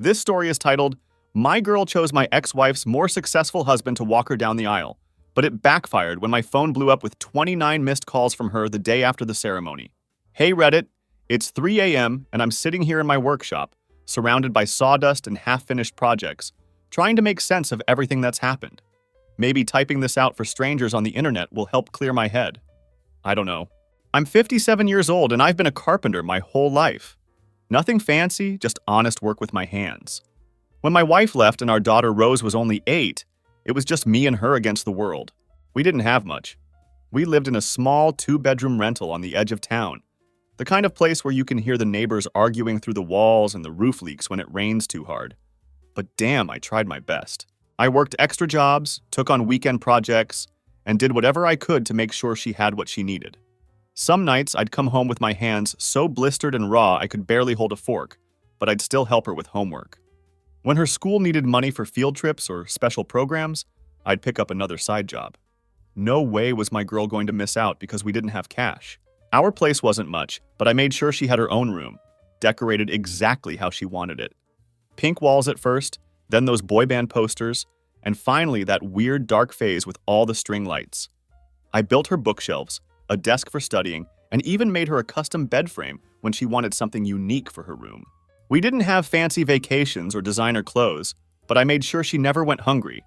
This story is titled, My Girl Chose My Ex-Wife's More Successful Husband to Walk Her Down the Aisle, but it backfired when my phone blew up with 29 missed calls from her the day after the ceremony. Hey Reddit, it's 3 a.m. and I'm sitting here in my workshop, surrounded by sawdust and half-finished projects, trying to make sense of everything that's happened. Maybe typing this out for strangers on the internet will help clear my head. I don't know. I'm 57 years old and I've been a carpenter my whole life. Nothing fancy, just honest work with my hands. When my wife left and our daughter Rose was only 8, it was just me and her against the world. We didn't have much. We lived in a small 2-bedroom rental on the edge of town, the kind of place where you can hear the neighbors arguing through the walls and the roof leaks when it rains too hard. But damn, I tried my best. I worked extra jobs, took on weekend projects, and did whatever I could to make sure she had what she needed. Some nights I'd come home with my hands so blistered and raw I could barely hold a fork, but I'd still help her with homework. When her school needed money for field trips or special programs, I'd pick up another side job. No way was my girl going to miss out because we didn't have cash. Our place wasn't much, but I made sure she had her own room, decorated exactly how she wanted it. Pink walls at first, then those boy band posters, and finally that weird dark phase with all the string lights. I built her bookshelves, a desk for studying, and even made her a custom bed frame when she wanted something unique for her room. We didn't have fancy vacations or designer clothes, but I made sure she never went hungry,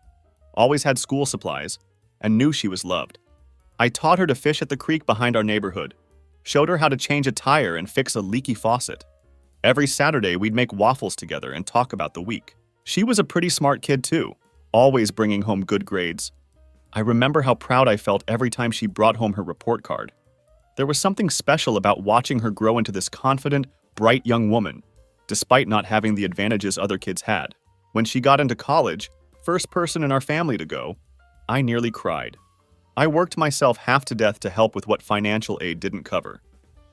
always had school supplies, and knew she was loved. I taught her to fish at the creek behind our neighborhood, showed her how to change a tire and fix a leaky faucet. Every Saturday, we'd make waffles together and talk about the week. She was a pretty smart kid too, always bringing home good grades. I remember how proud I felt every time she brought home her report card. There was something special about watching her grow into this confident, bright young woman, despite not having the advantages other kids had. When she got into college, first person in our family to go, I nearly cried. I worked myself half to death to help with what financial aid didn't cover.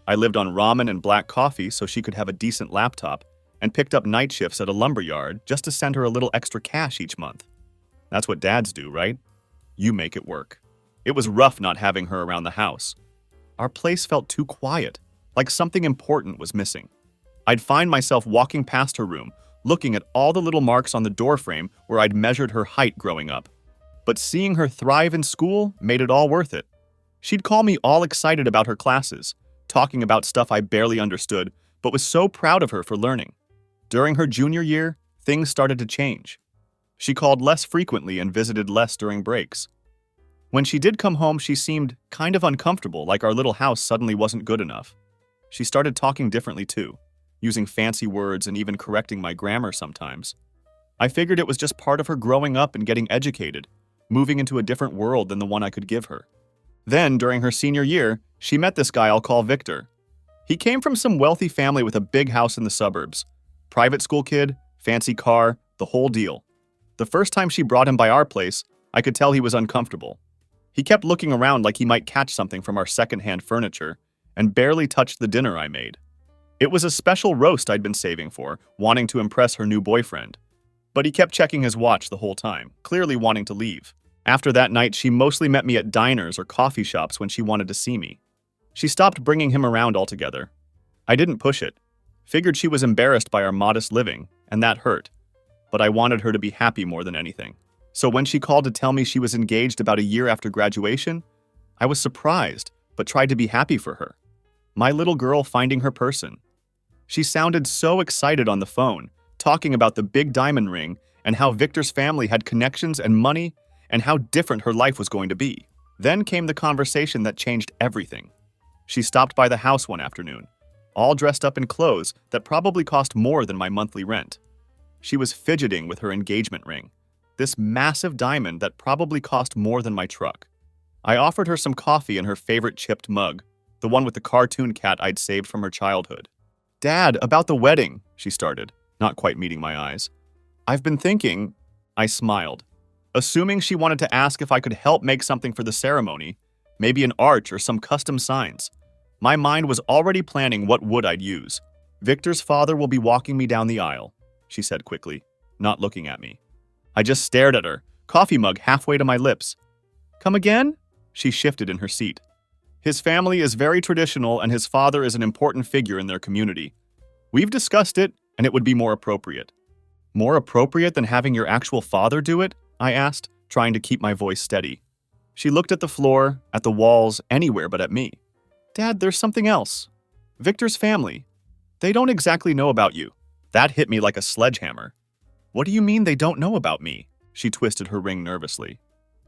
I lived on ramen and black coffee so she could have a decent laptop, and picked up night shifts at a lumber yard just to send her a little extra cash each month. That's what dads do, right? You make it work. It was rough not having her around the house. Our place felt too quiet, like something important was missing. I'd find myself walking past her room, looking at all the little marks on the doorframe where I'd measured her height growing up. But seeing her thrive in school made it all worth it. She'd call me all excited about her classes, talking about stuff I barely understood, but was so proud of her for learning. During her junior year, things started to change. She called less frequently and visited less during breaks. When she did come home, she seemed kind of uncomfortable, like our little house suddenly wasn't good enough. She started talking differently too, using fancy words and even correcting my grammar sometimes. I figured it was just part of her growing up and getting educated, moving into a different world than the one I could give her. Then, during her senior year, she met this guy I'll call Victor. He came from some wealthy family with a big house in the suburbs. Private school kid, fancy car, the whole deal. The first time she brought him by our place, I could tell he was uncomfortable. He kept looking around like he might catch something from our secondhand furniture, and barely touched the dinner I made. It was a special roast I'd been saving for, wanting to impress her new boyfriend. But he kept checking his watch the whole time, clearly wanting to leave. After that night, she mostly met me at diners or coffee shops when she wanted to see me. She stopped bringing him around altogether. I didn't push it. Figured she was embarrassed by our modest living, and that hurt. But I wanted her to be happy more than anything. So when she called to tell me she was engaged about a year after graduation, I was surprised, but tried to be happy for her. My little girl finding her person. She sounded so excited on the phone, talking about the big diamond ring and how Victor's family had connections and money and how different her life was going to be. Then came the conversation that changed everything. She stopped by the house one afternoon, all dressed up in clothes that probably cost more than my monthly rent. She was fidgeting with her engagement ring, this massive diamond that probably cost more than my truck. I offered her some coffee in her favorite chipped mug, the one with the cartoon cat I'd saved from her childhood. "Dad, about the wedding," she started, not quite meeting my eyes. "I've been thinking," I smiled, assuming she wanted to ask if I could help make something for the ceremony, maybe an arch or some custom signs. My mind was already planning what wood I'd use. "Victor's father will be walking me down the aisle," she said quickly, not looking at me. I just stared at her, coffee mug halfway to my lips. "Come again?" She shifted in her seat. "His family is very traditional and his father is an important figure in their community. We've discussed it, and it would be more appropriate." More appropriate than having your actual father do it? I asked, trying to keep my voice steady. She looked at the floor, at the walls, anywhere but at me. Dad, there's something else. Victor's family. They don't exactly know about you. That hit me like a sledgehammer. What do you mean they don't know about me? She twisted her ring nervously.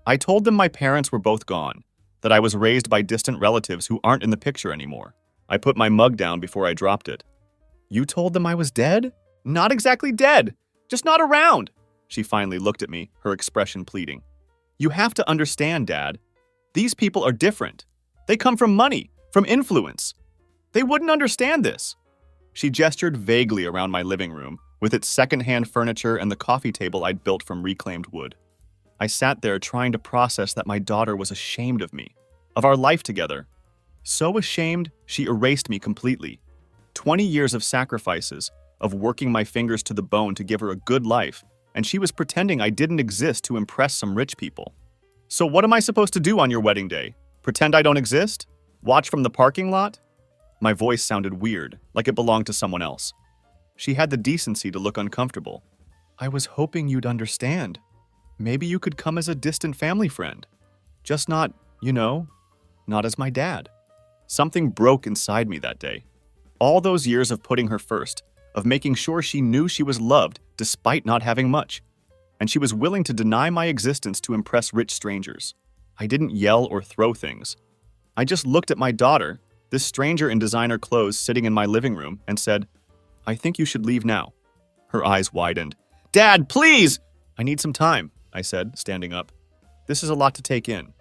I told them my parents were both gone, that I was raised by distant relatives who aren't in the picture anymore. I put my mug down before I dropped it. You told them I was dead? Not exactly dead, just not around. She finally looked at me, her expression pleading. You have to understand, Dad. These people are different. They come from money, from influence. They wouldn't understand this. She gestured vaguely around my living room, with its secondhand furniture and the coffee table I'd built from reclaimed wood. I sat there trying to process that my daughter was ashamed of me, of our life together. So ashamed, she erased me completely. 20 years of sacrifices, of working my fingers to the bone to give her a good life, and she was pretending I didn't exist to impress some rich people. So what am I supposed to do on your wedding day? Pretend I don't exist? Watch from the parking lot? My voice sounded weird, like it belonged to someone else. She had the decency to look uncomfortable. I was hoping you'd understand. Maybe you could come as a distant family friend. Just not, not as my dad. Something broke inside me that day. All those years of putting her first, of making sure she knew she was loved despite not having much. And she was willing to deny my existence to impress rich strangers. I didn't yell or throw things. I just looked at my daughter, this stranger in designer clothes sitting in my living room, and said, I think you should leave now. Her eyes widened. Dad, please! I need some time, I said, standing up. This is a lot to take in.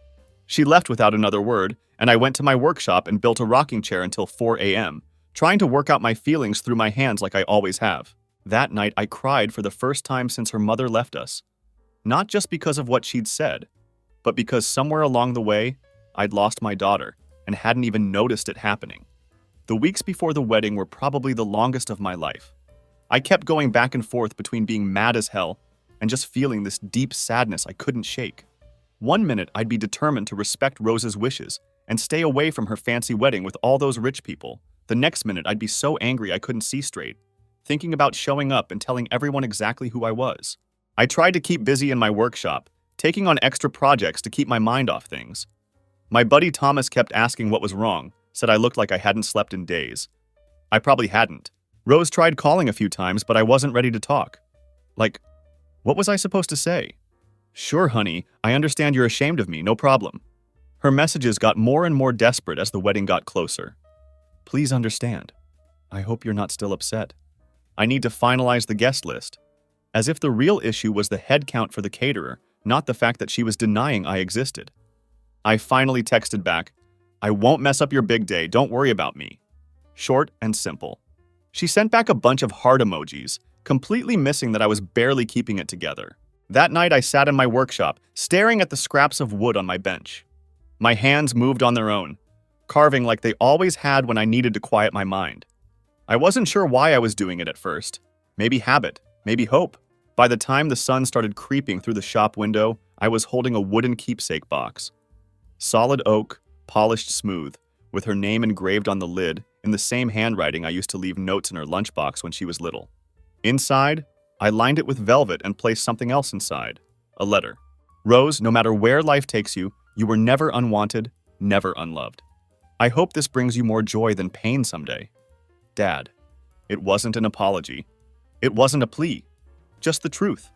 She left without another word, and I went to my workshop and built a rocking chair until 4 a.m., trying to work out my feelings through my hands like I always have. That night, I cried for the first time since her mother left us. Not just because of what she'd said, but because somewhere along the way, I'd lost my daughter and hadn't even noticed it happening. The weeks before the wedding were probably the longest of my life. I kept going back and forth between being mad as hell and just feeling this deep sadness I couldn't shake. One minute, I'd be determined to respect Rose's wishes and stay away from her fancy wedding with all those rich people. The next minute, I'd be so angry I couldn't see straight, thinking about showing up and telling everyone exactly who I was. I tried to keep busy in my workshop, taking on extra projects to keep my mind off things. My buddy Thomas kept asking what was wrong, said I looked like I hadn't slept in days. I probably hadn't. Rose tried calling a few times, but I wasn't ready to talk. What was I supposed to say? Sure, honey, I understand you're ashamed of me, no problem. Her messages got more and more desperate as the wedding got closer. Please understand. I hope you're not still upset. I need to finalize the guest list. As if the real issue was the head count for the caterer, not the fact that she was denying I existed. I finally texted back, I won't mess up your big day, don't worry about me. Short and simple. She sent back a bunch of heart emojis, completely missing that I was barely keeping it together. That night I sat in my workshop, staring at the scraps of wood on my bench. My hands moved on their own, carving like they always had when I needed to quiet my mind. I wasn't sure why I was doing it at first. Maybe habit, maybe hope. By the time the sun started creeping through the shop window, I was holding a wooden keepsake box. Solid oak, polished smooth, with her name engraved on the lid in the same handwriting I used to leave notes in her lunchbox when she was little. Inside, I lined it with velvet and placed something else inside, a letter. Rose, no matter where life takes you, you were never unwanted, never unloved. I hope this brings you more joy than pain someday. Dad. It wasn't an apology. It wasn't a plea. Just the truth.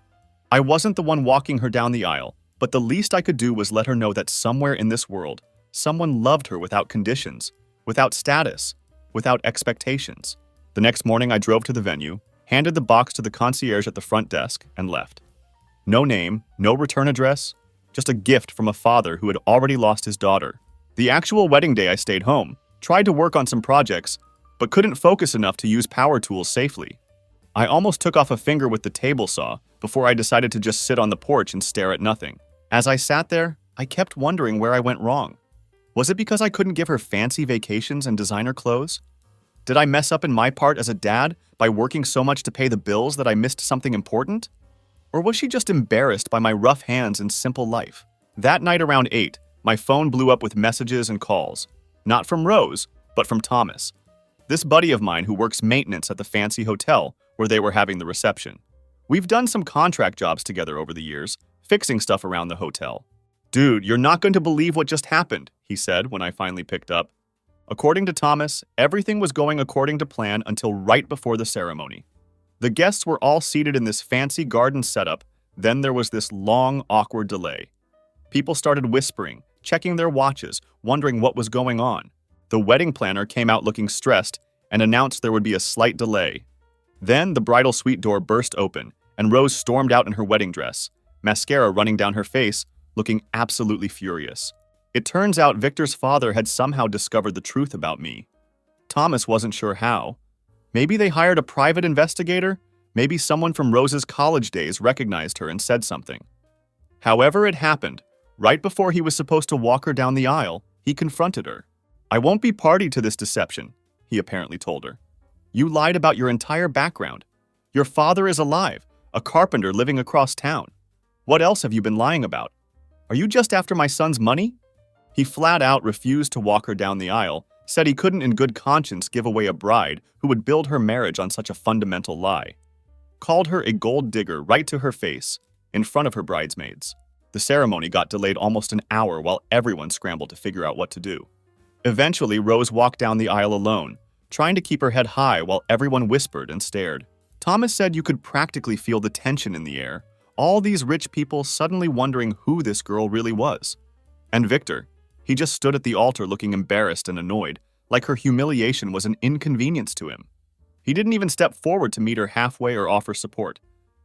I wasn't the one walking her down the aisle, but the least I could do was let her know that somewhere in this world, someone loved her without conditions, without status, without expectations. The next morning I drove to the venue, handed the box to the concierge at the front desk, and left. No name, no return address, just a gift from a father who had already lost his daughter. The actual wedding day I stayed home, tried to work on some projects, but couldn't focus enough to use power tools safely. I almost took off a finger with the table saw before I decided to just sit on the porch and stare at nothing. As I sat there, I kept wondering where I went wrong. Was it because I couldn't give her fancy vacations and designer clothes? Did I mess up in my part as a dad by working so much to pay the bills that I missed something important? Or was she just embarrassed by my rough hands and simple life? That night around 8, my phone blew up with messages and calls. Not from Rose, but from Thomas. This buddy of mine who works maintenance at the fancy hotel where they were having the reception. We've done some contract jobs together over the years, fixing stuff around the hotel. Dude, you're not going to believe what just happened, he said when I finally picked up. According to Thomas, everything was going according to plan until right before the ceremony. The guests were all seated in this fancy garden setup, then there was this long, awkward delay. People started whispering, checking their watches, wondering what was going on. The wedding planner came out looking stressed and announced there would be a slight delay. Then the bridal suite door burst open, and Rose stormed out in her wedding dress, mascara running down her face, looking absolutely furious. It turns out Victor's father had somehow discovered the truth about me. Thomas wasn't sure how. Maybe they hired a private investigator? Maybe someone from Rose's college days recognized her and said something. However it happened, right before he was supposed to walk her down the aisle, he confronted her. "I won't be party to this deception," he apparently told her. "You lied about your entire background. Your father is alive, a carpenter living across town. What else have you been lying about? Are you just after my son's money?" He flat out refused to walk her down the aisle, said he couldn't in good conscience give away a bride who would build her marriage on such a fundamental lie. Called her a gold digger right to her face, in front of her bridesmaids. The ceremony got delayed almost an hour while everyone scrambled to figure out what to do. Eventually, Rose walked down the aisle alone, trying to keep her head high while everyone whispered and stared. Thomas said you could practically feel the tension in the air, all these rich people suddenly wondering who this girl really was. And Victor, he just stood at the altar looking embarrassed and annoyed, like her humiliation was an inconvenience to him. He didn't even step forward to meet her halfway or offer support,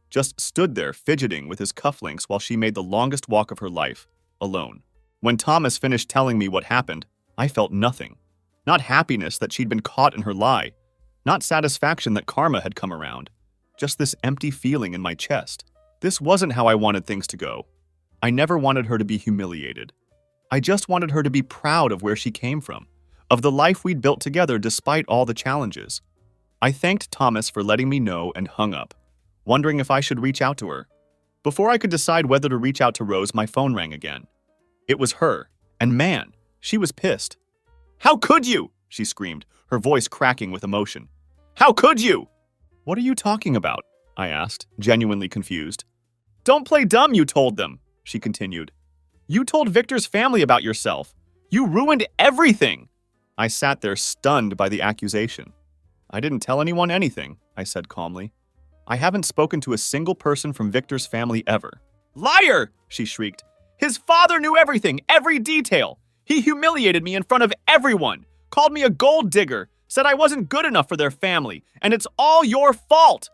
just stood there fidgeting with his cufflinks while she made the longest walk of her life, alone. When Thomas finished telling me what happened, I felt nothing. Not happiness that she'd been caught in her lie, not satisfaction that karma had come around, just this empty feeling in my chest. This wasn't how I wanted things to go. I never wanted her to be humiliated. I just wanted her to be proud of where she came from, of the life we'd built together despite all the challenges. I thanked Thomas for letting me know and hung up, wondering if I should reach out to her. Before I could decide whether to reach out to Rose, my phone rang again. It was her, and man, she was pissed. "How could you?" she screamed, her voice cracking with emotion. "How could you?" "What are you talking about?" I asked, genuinely confused. "Don't play dumb, you told them," she continued. "You told Victor's family about yourself. You ruined everything." I sat there stunned by the accusation. "I didn't tell anyone anything," I said calmly. "I haven't spoken to a single person from Victor's family ever." "Liar!" she shrieked. "His father knew everything, every detail. He humiliated me in front of everyone, called me a gold digger, said I wasn't good enough for their family, and it's all your fault."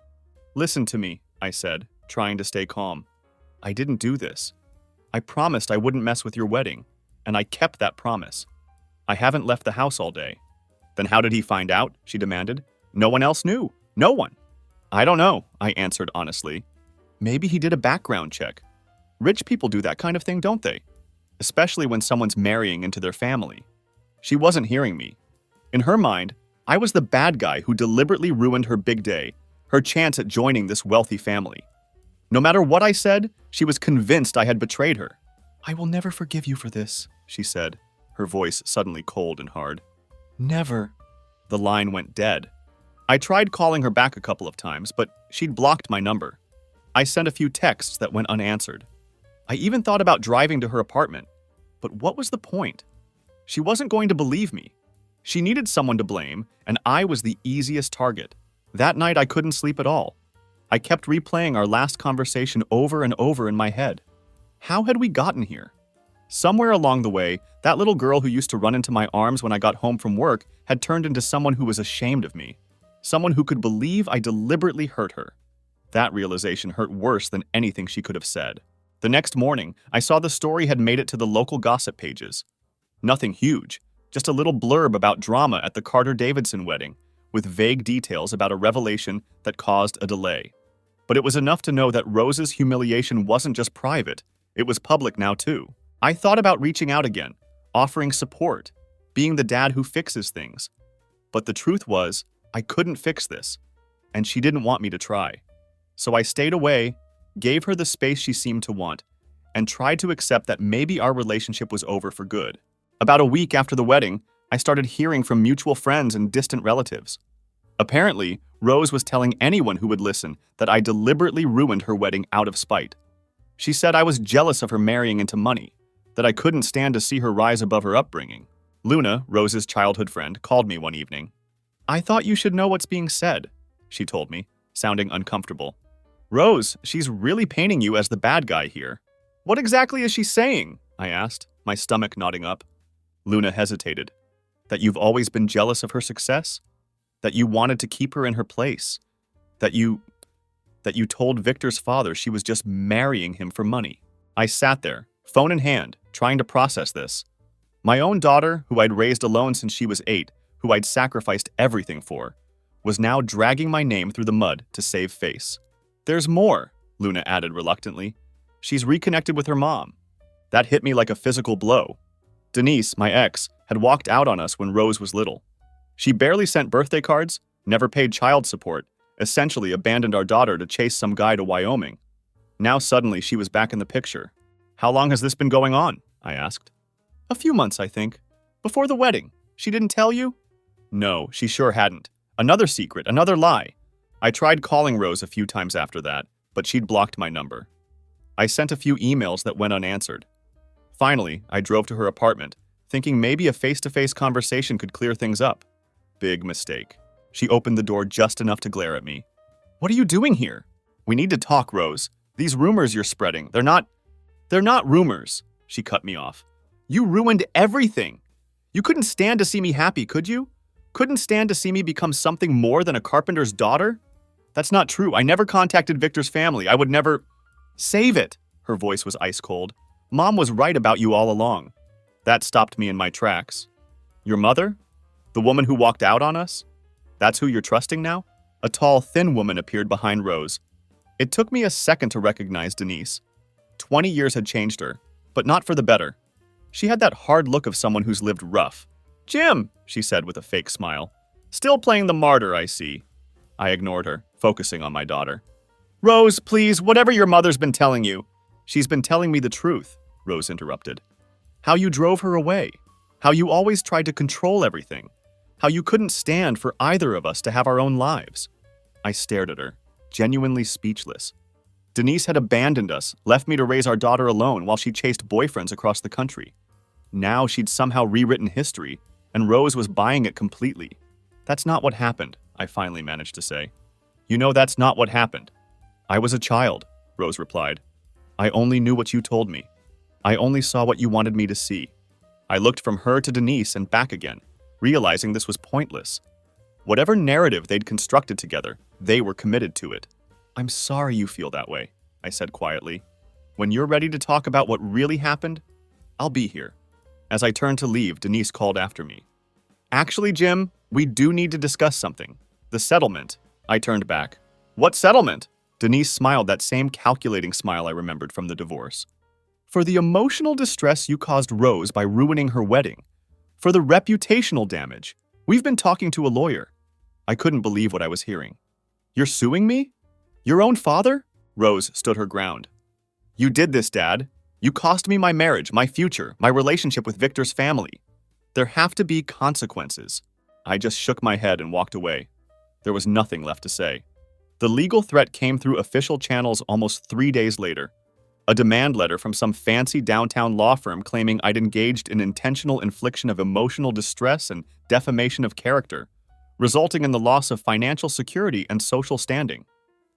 "Listen to me," I said, trying to stay calm. "I didn't do this. I promised I wouldn't mess with your wedding, and I kept that promise. I haven't left the house all day." "Then how did he find out?" she demanded. "No one else knew. No one." "I don't know," I answered honestly. "Maybe he did a background check. Rich people do that kind of thing, don't they? Especially when someone's marrying into their family." She wasn't hearing me. In her mind, I was the bad guy who deliberately ruined her big day, her chance at joining this wealthy family. No matter what I said, she was convinced I had betrayed her. "I will never forgive you for this," she said, her voice suddenly cold and hard. "Never." The line went dead. I tried calling her back a couple of times, but she'd blocked my number. I sent a few texts that went unanswered. I even thought about driving to her apartment. But what was the point? She wasn't going to believe me. She needed someone to blame, and I was the easiest target. That night I couldn't sleep at all. I kept replaying our last conversation over and over in my head. How had we gotten here? Somewhere along the way, that little girl who used to run into my arms when I got home from work had turned into someone who was ashamed of me. Someone who could believe I deliberately hurt her. That realization hurt worse than anything she could have said. The next morning, I saw the story had made it to the local gossip pages. Nothing huge, just a little blurb about drama at the Carter-Davidson wedding, with vague details about a revelation that caused a delay. But it was enough to know that Rose's humiliation wasn't just private, it was public now too. I thought about reaching out again, offering support, being the dad who fixes things. But the truth was, I couldn't fix this, and she didn't want me to try. So I stayed away, gave her the space she seemed to want, and tried to accept that maybe our relationship was over for good. About a week after the wedding, I started hearing from mutual friends and distant relatives. Apparently, Rose was telling anyone who would listen that I deliberately ruined her wedding out of spite. She said I was jealous of her marrying into money, that I couldn't stand to see her rise above her upbringing. Luna, Rose's childhood friend, called me one evening. "I thought you should know what's being said," she told me, sounding uncomfortable. "Rose, she's really painting you as the bad guy here." "What exactly is she saying?" I asked, my stomach knotting up. Luna hesitated. "That you've always been jealous of her success? That you wanted to keep her in her place? That you told Victor's father she was just marrying him for money?" I sat there, phone in hand, trying to process this. My own daughter, who I'd raised alone since she was 8, who I'd sacrificed everything for, was now dragging my name through the mud to save face. "There's more," Luna added reluctantly. "She's reconnected with her mom." That hit me like a physical blow. Denise, my ex, had walked out on us when Rose was little. She barely sent birthday cards, never paid child support, essentially abandoned our daughter to chase some guy to Wyoming. Now suddenly she was back in the picture. "How long has this been going on?" I asked. "A few months, I think. Before the wedding. She didn't tell you?" No, she sure hadn't. Another secret, another lie. I tried calling Rose a few times after that, but she'd blocked my number. I sent a few emails that went unanswered. Finally, I drove to her apartment, thinking maybe a face-to-face conversation could clear things up. Big mistake. She opened the door just enough to glare at me. "What are you doing here?" "We need to talk, Rose. These rumors you're spreading, they're not rumors," she cut me off. "You ruined everything. You couldn't stand to see me happy, could you? Couldn't stand to see me become something more than a carpenter's daughter? That's not true. I never contacted Victor's family. I would never—" "Save it!" Her voice was ice cold. "Mom was right about you all along." That stopped me in my tracks. "Your mother? The woman who walked out on us? That's who you're trusting now?" A tall, thin woman appeared behind Rose. It took me a second to recognize Denise. 20 years had changed her, but not for the better. She had that hard look of someone who's lived rough. "Jim," she said with a fake smile. "Still playing the martyr, I see." I ignored her, focusing on my daughter. "Rose, please, whatever your mother's been telling you." "She's been telling me the truth," Rose interrupted. "How you drove her away. How you always tried to control everything. How you couldn't stand for either of us to have our own lives." I stared at her, genuinely speechless. Denise had abandoned us, left me to raise our daughter alone while she chased boyfriends across the country. Now she'd somehow rewritten history, and Rose was buying it completely. "That's not what happened," I finally managed to say. "You know that's not what happened." "I was a child," Rose replied. "I only knew what you told me. I only saw what you wanted me to see." I looked from her to Denise and back again, realizing this was pointless. Whatever narrative they'd constructed together, they were committed to it. "I'm sorry you feel that way," I said quietly. "When you're ready to talk about what really happened, I'll be here." As I turned to leave, Denise called after me. "Actually, Jim, we do need to discuss something. The settlement." I turned back. "What settlement?" Denise smiled, that same calculating smile I remembered from the divorce. "For the emotional distress you caused Rose by ruining her wedding. For the reputational damage. We've been talking to a lawyer." I couldn't believe what I was hearing. "You're suing me? Your own father?" Rose stood her ground. "You did this, Dad. You cost me my marriage, my future, my relationship with Victor's family. There have to be consequences." I just shook my head and walked away. There was nothing left to say. The legal threat came through official channels almost 3 days later. A demand letter from some fancy downtown law firm claiming I'd engaged in intentional infliction of emotional distress and defamation of character, resulting in the loss of financial security and social standing.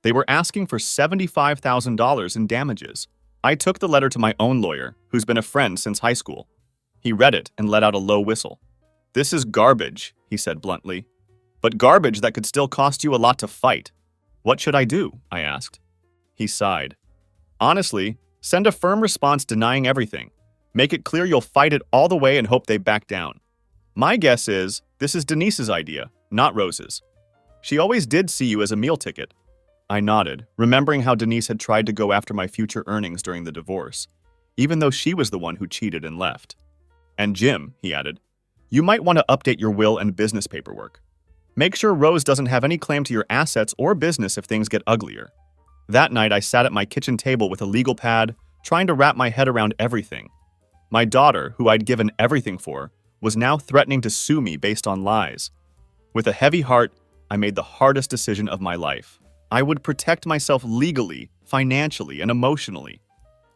They were asking for $75,000 in damages. I took the letter to my own lawyer, who's been a friend since high school. He read it and let out a low whistle. "This is garbage," he said bluntly. "But garbage that could still cost you a lot to fight." "What should I do?" I asked. He sighed. "Honestly, send a firm response denying everything. Make it clear you'll fight it all the way and hope they back down. My guess is this is Denise's idea, not Rose's. She always did see you as a meal ticket." I nodded, remembering how Denise had tried to go after my future earnings during the divorce, even though she was the one who cheated and left. "And Jim," he added, "you might want to update your will and business paperwork. Make sure Rose doesn't have any claim to your assets or business if things get uglier." That night, I sat at my kitchen table with a legal pad, trying to wrap my head around everything. My daughter, who I'd given everything for, was now threatening to sue me based on lies. With a heavy heart, I made the hardest decision of my life. I would protect myself legally, financially, and emotionally.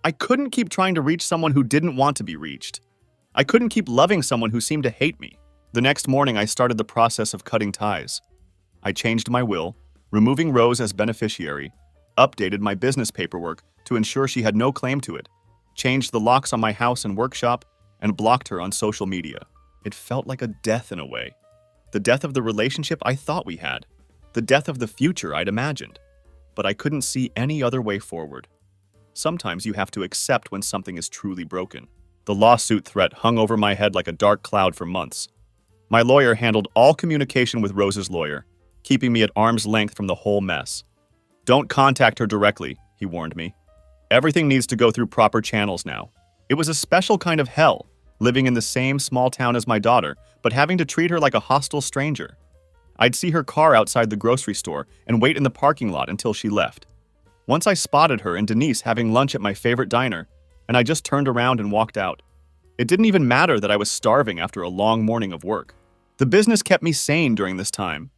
I couldn't keep trying to reach someone who didn't want to be reached. I couldn't keep loving someone who seemed to hate me. The next morning, I started the process of cutting ties. I changed my will, removing Rose as beneficiary, updated my business paperwork to ensure she had no claim to it, changed the locks on my house and workshop, and blocked her on social media. It felt like a death in a way. The death of the relationship I thought we had. The death of the future I'd imagined. But I couldn't see any other way forward. Sometimes you have to accept when something is truly broken. The lawsuit threat hung over my head like a dark cloud for months. My lawyer handled all communication with Rose's lawyer, keeping me at arm's length from the whole mess. "Don't contact her directly," he warned me. "Everything needs to go through proper channels now." It was a special kind of hell, living in the same small town as my daughter, but having to treat her like a hostile stranger. I'd see her car outside the grocery store and wait in the parking lot until she left. Once I spotted her and Denise having lunch at my favorite diner, and I just turned around and walked out. It didn't even matter that I was starving after a long morning of work. The business kept me sane during this time.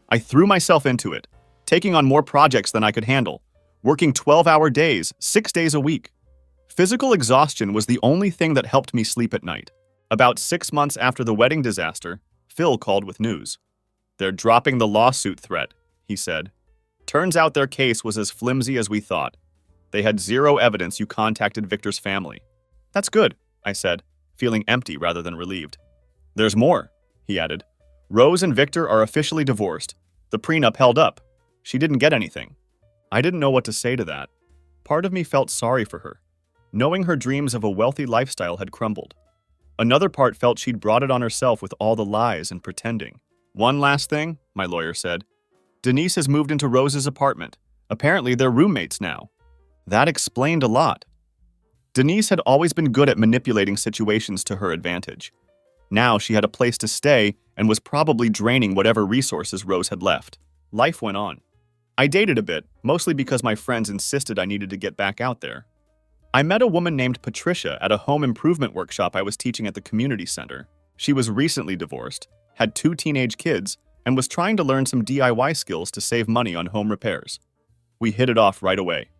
I threw myself into it, taking on more projects than I could handle, working 12-hour days, 6 days a week. Physical exhaustion was the only thing that helped me sleep at night. About 6 months after the wedding disaster, Phil called with news. "They're dropping the lawsuit threat," he said. "Turns out their case was as flimsy as we thought. They had zero evidence you contacted Victor's family." "That's good," I said, feeling empty rather than relieved. "There's more," he added. "Rose and Victor are officially divorced. The prenup held up. She didn't get anything." I didn't know what to say to that. Part of me felt sorry for her, knowing her dreams of a wealthy lifestyle had crumbled. Another part felt she'd brought it on herself with all the lies and pretending. "One last thing," my lawyer said. "Denise has moved into Rose's apartment. Apparently they're roommates now." That explained a lot. Denise had always been good at manipulating situations to her advantage. Now she had a place to stay and was probably draining whatever resources Rose had left. Life went on. I dated a bit, mostly because my friends insisted I needed to get back out there. I met a woman named Patricia at a home improvement workshop I was teaching at the community center. She was recently divorced, had 2 teenage kids, and was trying to learn some DIY skills to save money on home repairs. We hit it off right away.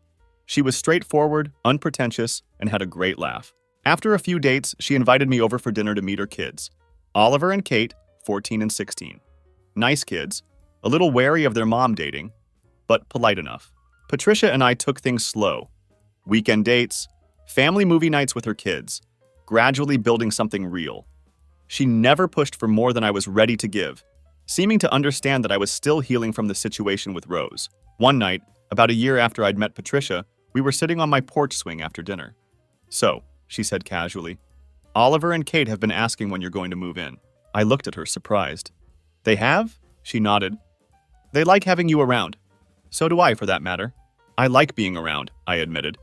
She was straightforward, unpretentious, and had a great laugh. After a few dates, she invited me over for dinner to meet her kids. Oliver and Kate, 14 and 16. Nice kids, a little wary of their mom dating, but polite enough. Patricia and I took things slow. Weekend dates, family movie nights with her kids, gradually building something real. She never pushed for more than I was ready to give, seeming to understand that I was still healing from the situation with Rose. One night, about a year after I'd met Patricia, we were sitting on my porch swing after dinner. "So," she said casually, "Oliver and Kate have been asking when you're going to move in." I looked at her, surprised. "They have?" She nodded. "They like having you around. So do I, for that matter." "I like being around," I admitted.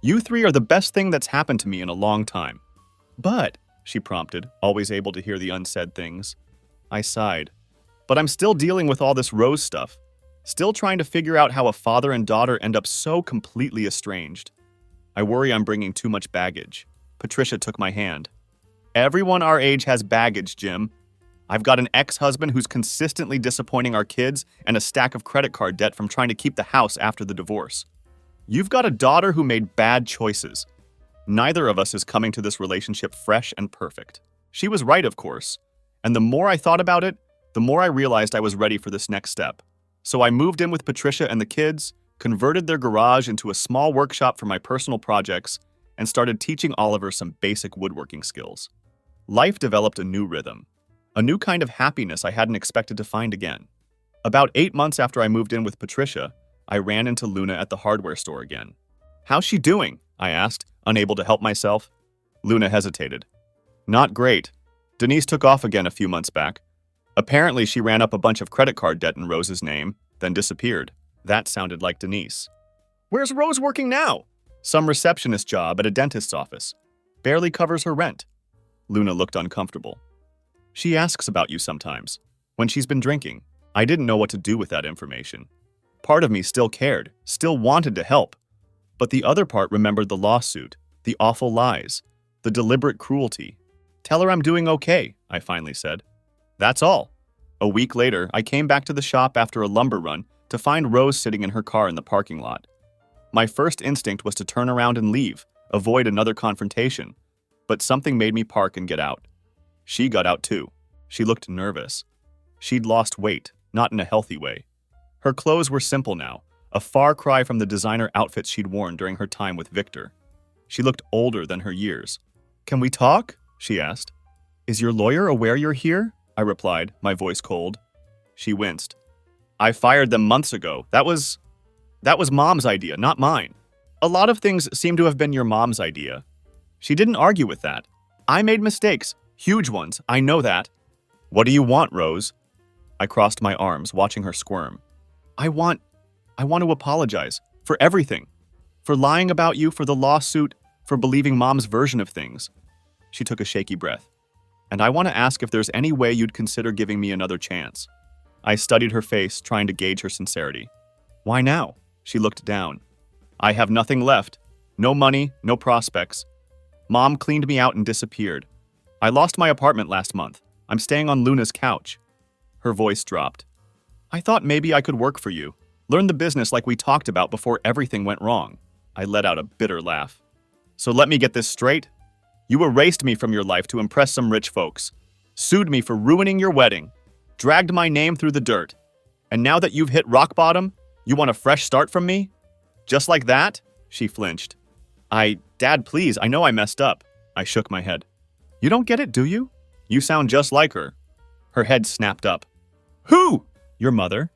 "You 3 are the best thing that's happened to me in a long time." "But," she prompted, always able to hear the unsaid things. I sighed. "But I'm still dealing with all this Rose stuff. Still trying to figure out how a father and daughter end up so completely estranged. I worry I'm bringing too much baggage." Patricia took my hand. "Everyone our age has baggage, Jim. I've got an ex-husband who's consistently disappointing our kids and a stack of credit card debt from trying to keep the house after the divorce. You've got a daughter who made bad choices. Neither of us is coming to this relationship fresh and perfect." She was right, of course. And the more I thought about it, the more I realized I was ready for this next step. So I moved in with Patricia and the kids, converted their garage into a small workshop for my personal projects, and started teaching Oliver some basic woodworking skills. Life developed a new rhythm, a new kind of happiness I hadn't expected to find again. About 8 months after I moved in with Patricia, I ran into Luna at the hardware store again. "How's she doing?" I asked, unable to help myself. Luna hesitated. "Not great. Denise took off again a few months back. Apparently she ran up a bunch of credit card debt in Rose's name, then disappeared." That sounded like Denise. "Where's Rose working now?" "Some receptionist job at a dentist's office. Barely covers her rent." Luna looked uncomfortable. "She asks about you sometimes, when she's been drinking." I didn't know what to do with that information. Part of me still cared, still wanted to help. But the other part remembered the lawsuit, the awful lies, the deliberate cruelty. "Tell her I'm doing okay," I finally said. "That's all." A week later, I came back to the shop after a lumber run to find Rose sitting in her car in the parking lot. My first instinct was to turn around and leave, avoid another confrontation, but something made me park and get out. She got out too. She looked nervous. She'd lost weight, not in a healthy way. Her clothes were simple now, a far cry from the designer outfits she'd worn during her time with Victor. She looked older than her years. "Can we talk?" she asked. "Is your lawyer aware you're here?" I replied, my voice cold. She winced. "I fired them months ago. That was Mom's idea, not mine. A lot of things seem to have been your mom's idea." She didn't argue with that. "I made mistakes, huge ones, I know that." "What do you want, Rose?" I crossed my arms, watching her squirm. I want to apologize for everything. For lying about you, for the lawsuit, for believing Mom's version of things." She took a shaky breath. "And I want to ask if there's any way you'd consider giving me another chance." I studied her face, trying to gauge her sincerity. "Why now?" She looked down. "I have nothing left. No money, no prospects. Mom cleaned me out and disappeared. I lost my apartment last month. I'm staying on Luna's couch." Her voice dropped. "I thought maybe I could work for you. Learn the business like we talked about before everything went wrong." I let out a bitter laugh. "So let me get this straight. You erased me from your life to impress some rich folks, sued me for ruining your wedding, dragged my name through the dirt, and now that you've hit rock bottom, you want a fresh start from me? Just like that?" She flinched. Dad, please, I know I messed up." I shook my head. "You don't get it, do you? You sound just like her." Her head snapped up. "Who?" "Your mother."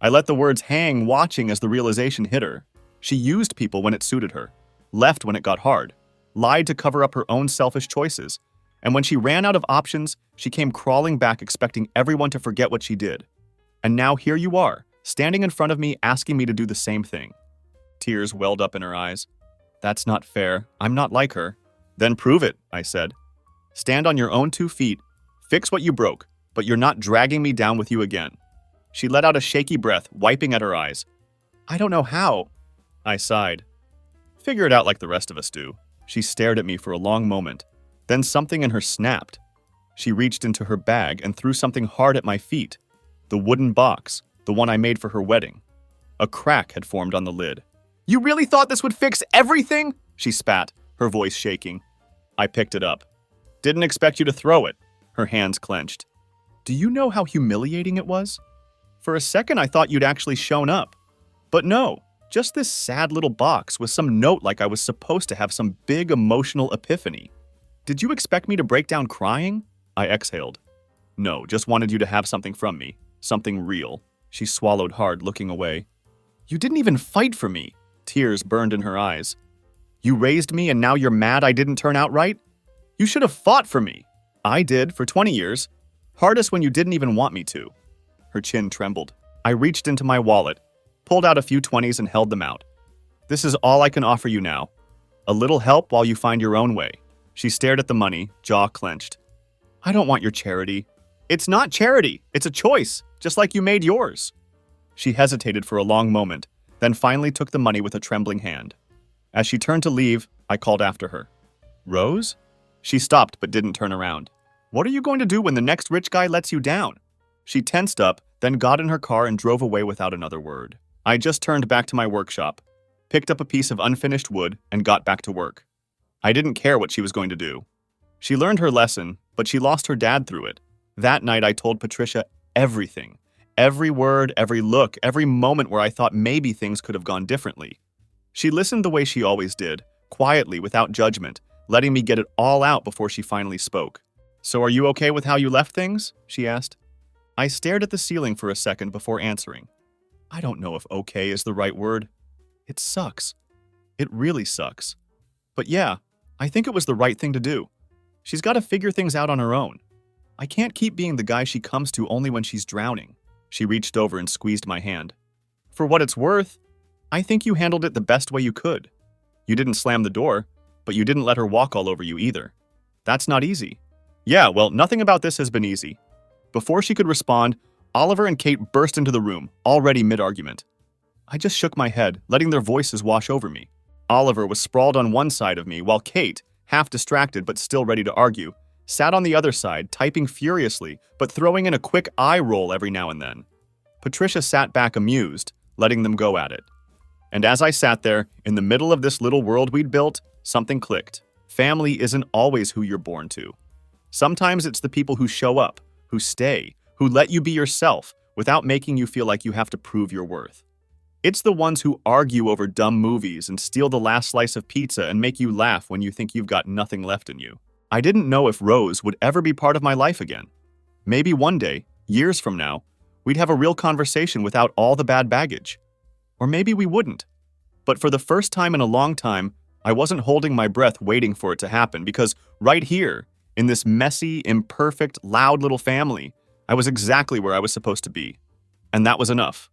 I let the words hang, watching as the realization hit her. She used people when it suited her, left when it got hard, lied to cover up her own selfish choices, and when she ran out of options, she came crawling back expecting everyone to forget what she did. And now here you are, standing in front of me asking me to do the same thing. Tears welled up in her eyes. "That's not fair. I'm not like her." "Then prove it," I said. "Stand on your own 2 feet, fix what you broke, but you're not dragging me down with you again." She let out a shaky breath, wiping at her eyes. "I don't know how." I sighed. "Figure it out like the rest of us do." She stared at me for a long moment. Then something in her snapped. She reached into her bag and threw something hard at my feet. The wooden box, the one I made for her wedding. A crack had formed on the lid. "You really thought this would fix everything?" She spat, her voice shaking. I picked it up. "Didn't expect you to throw it." Her hands clenched. "Do you know how humiliating it was? For a second I thought you'd actually shown up. But no, just this sad little box with some note like I was supposed to have some big emotional epiphany. Did you expect me to break down crying?" I exhaled. "No, just wanted you to have something from me. Something real." She swallowed hard, looking away. "You didn't even fight for me." Tears burned in her eyes. "You raised me and now you're mad I didn't turn out right? You should have fought for me." "I did, for 20 years. Hardest when you didn't even want me to." Her chin trembled. I reached into my wallet, pulled out a few 20s and held them out. "This is all I can offer you now. A little help while you find your own way." She stared at the money, jaw clenched. "I don't want your charity." "It's not charity. It's a choice, just like you made yours." She hesitated for a long moment, then finally took the money with a trembling hand. As she turned to leave, I called after her. "Rose?" She stopped but didn't turn around. "What are you going to do when the next rich guy lets you down?" She tensed up, then got in her car and drove away without another word. I just turned back to my workshop, picked up a piece of unfinished wood, and got back to work. I didn't care what she was going to do. She learned her lesson, but she lost her dad through it. That night I told Patricia everything. Every word, every look, every moment where I thought maybe things could have gone differently. She listened the way she always did, quietly, without judgment, letting me get it all out before she finally spoke. "So are you okay with how you left things?" she asked. I stared at the ceiling for a second before answering. I don't know if okay is the right word. It sucks. It really sucks. But yeah, I think it was the right thing to do. She's got to figure things out on her own. I can't keep being the guy she comes to only when she's drowning. She reached over and squeezed my hand. For what it's worth, I think you handled it the best way you could. You didn't slam the door, but you didn't let her walk all over you either. That's not easy. Yeah, well, nothing about this has been easy. Before she could respond, Oliver and Kate burst into the room, already mid-argument. I just shook my head, letting their voices wash over me. Oliver was sprawled on one side of me, while Kate, half distracted but still ready to argue, sat on the other side, typing furiously, but throwing in a quick eye roll every now and then. Patricia sat back amused, letting them go at it. And as I sat there, in the middle of this little world we'd built, something clicked. Family isn't always who you're born to. Sometimes it's the people who show up, who stay, who let you be yourself without making you feel like you have to prove your worth. It's the ones who argue over dumb movies and steal the last slice of pizza and make you laugh when you think you've got nothing left in you. I didn't know if Rose would ever be part of my life again. Maybe one day, years from now, we'd have a real conversation without all the bad baggage. Or maybe we wouldn't. But for the first time in a long time, I wasn't holding my breath waiting for it to happen because right here, in this messy, imperfect, loud little family, I was exactly where I was supposed to be. And that was enough.